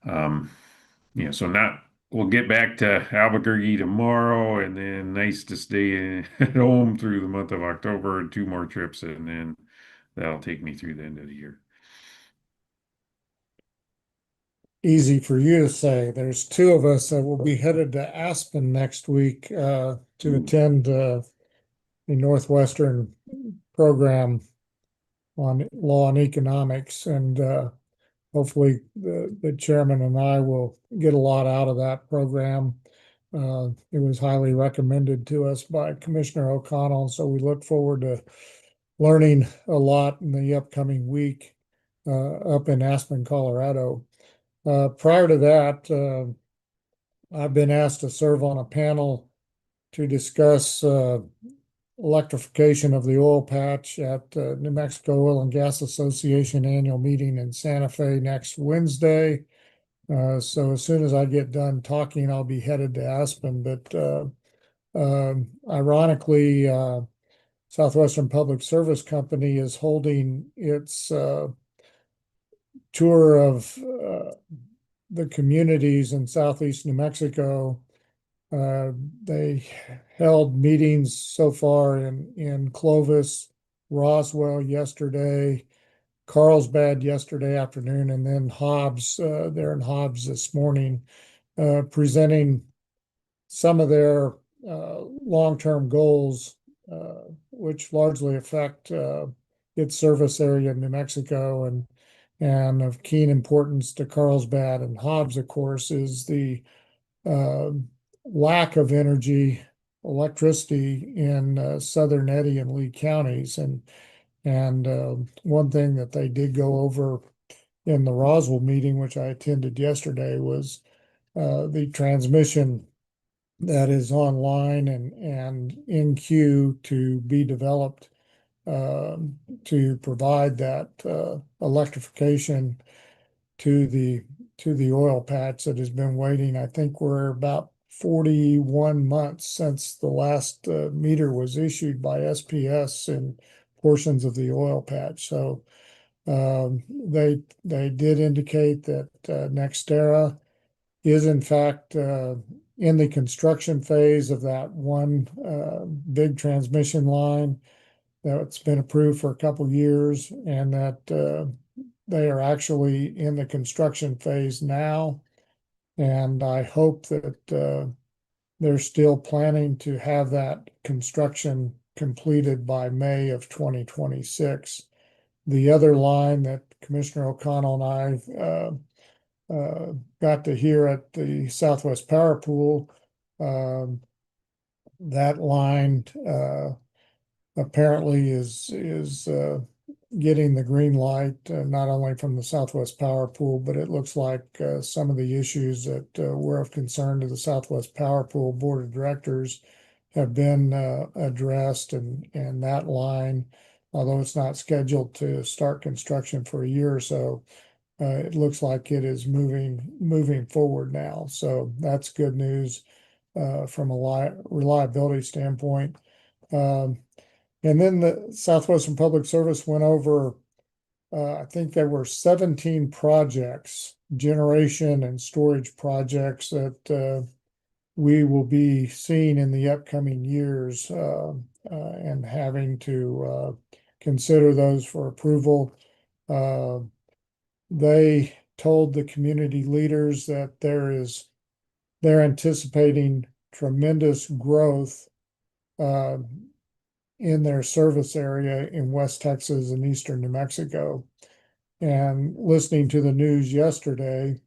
so we'll get back to Albuquerque tomorrow, and then nice to stay at home through the month of October, 2 more trips, and then that'll take me through the end of the year. Easy for you to say. There's 2 of us that will be headed to Aspen next week to attend the Northwestern program on law and economics, and hopefully the chairman and I will get a lot out of that program. It was highly recommended to us by Commissioner O'Connell, so we look forward to learning a lot in the upcoming week up in Aspen, Colorado. Prior to that, I've been asked to serve on a panel to discuss electrification of the oil patch at New Mexico Oil and Gas Association annual meeting in Santa Fe next Wednesday. So as soon as I get done talking, I'll be headed to Aspen. But ironically, Southwestern Public Service Company is holding its tour of the communities in southeast New Mexico. They held meetings so far in Clovis, Roswell yesterday, Carlsbad yesterday afternoon, and then Hobbs there in Hobbs this morning, presenting some of their long-term goals, which largely affect its service area in New Mexico, and of keen importance to Carlsbad and Hobbs, of course, is the lack of electricity in southern Eddy and Lee counties, and one thing that they did go over in the Roswell meeting, which I attended yesterday, was the transmission that is online and in queue to be developed to provide that electrification to the oil patch that has been waiting. I think we're about 41 months since the last meter was issued by SPS in portions of the oil patch. So they did indicate that NextEra is in fact in the construction phase of that one big transmission line that's been approved for a couple of years, and that they are actually in the construction phase now. And I hope that they're still planning to have that construction completed by May of 2026. The other line that Commissioner O'Connell and I got to hear at the Southwest Power Pool, that line apparently is getting the green light, not only from the Southwest Power Pool, but it looks like some of the issues that were of concern to the Southwest Power Pool Board of Directors have been addressed, and that line, although it's not scheduled to start construction for a year or so, it looks like it is moving forward now. So that's good news from a reliability standpoint. And then the Southwestern Public Service went over, I think there were 17 projects, generation and storage projects that we will be seeing in the upcoming years and having to consider those for approval. They told the community leaders that they're anticipating tremendous growth in their service area in West Texas and eastern New Mexico. And listening to the news yesterday,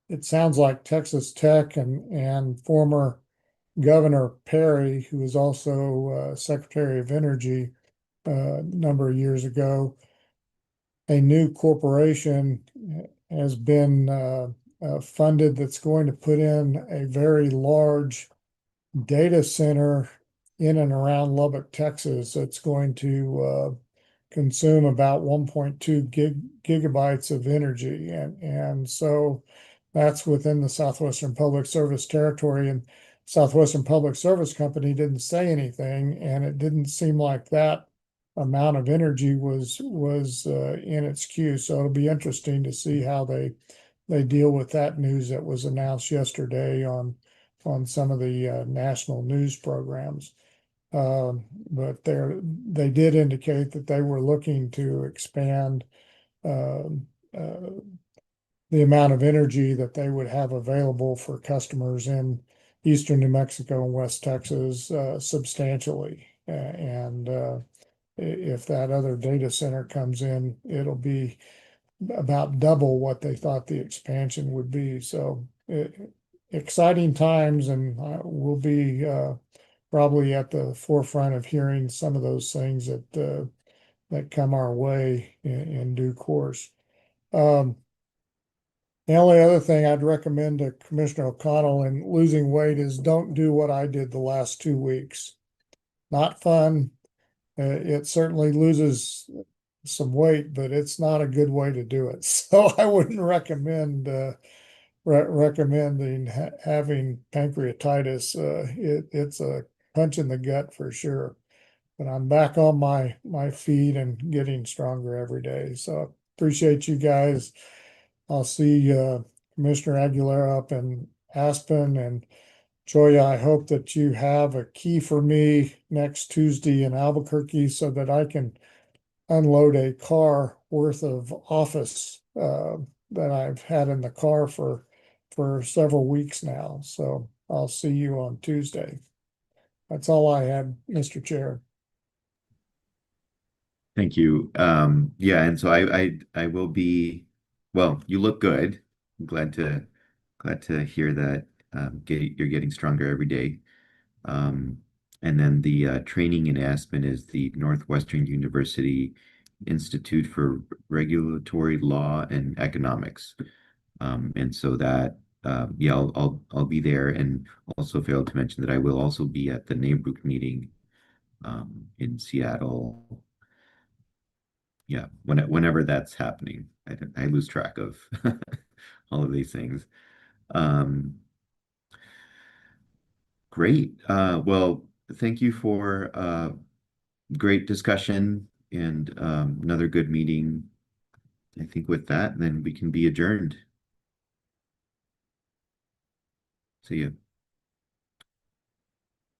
it sounds like Texas Tech and former Governor Perry, who was also Secretary of Energy a number of years ago, a new corporation has been funded that's going to put in a very large data center in and around Lubbock, Texas. It's going to consume about 1.2 gigabytes of energy. And so that's within the Southwestern Public Service territory. And Southwestern Public Service Company didn't say anything, and it didn't seem like that amount of energy was in its queue. So it'll be interesting to see how they deal with that news that was announced yesterday on some of the national news programs. But they did indicate that they were looking to expand the amount of energy that they would have available for customers in eastern New Mexico and West Texas substantially. And if that other data center comes in, it'll be about double what they thought the expansion would be. So exciting times, and we'll be probably at the forefront of hearing some of those things that come our way in due course. The only other thing I'd recommend to Commissioner O'Connell in losing weight is don't do what I did the last 2 weeks. Not fun. It certainly loses some weight, but it's not a good way to do it. So I wouldn't recommend recommending having pancreatitis. It's a punch in the gut for sure. But I'm back on my feet and getting stronger every day. So appreciate you guys. I'll see Commissioner Aguilera up in Aspen, and Joya, I hope that you have a key for me next Tuesday in Albuquerque so that I can unload a car worth of office that I've had in the car for several weeks now. So I'll see you on Tuesday. That's all I had, Mr. Chair. Thank you. Yeah, and so I will be, well, you look good. I'm glad to hear that you're getting stronger every day. And then the training in Aspen is the Northwestern University Institute for Regulatory Law and Economics. And so that yeah, I'll be there, and also failed to mention that I will also be at the NABRUC meeting in Seattle. Yeah, whenever that's happening, I lose track of all of these things. Great. Well, thank you for great discussion and another good meeting. I think with that, then we can be adjourned. See you.